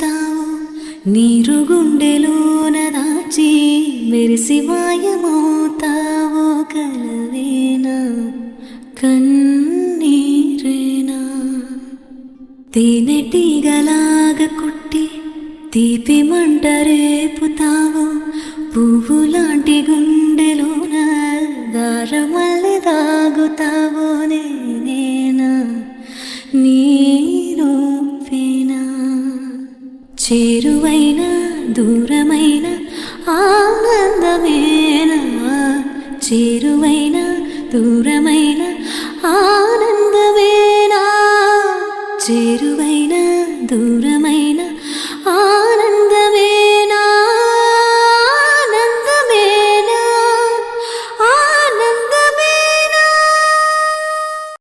చూస్తావు నీరు గుండెలోన దాచి మెరిసి మాయమవుతావో కలవేనా కన్నీరేనా తేనెటీగలాగ కుట్టి తీపి మంట రేపుతావు పువ్వులాంటి గుండెలోన దారమల్లె దాగుతావో నేనేనా నీరూపేనా చేరువైన దూరమైన ఆనందమేనా చేరువైన దూరమైన ఆనందమేనా చేరువైన దూరం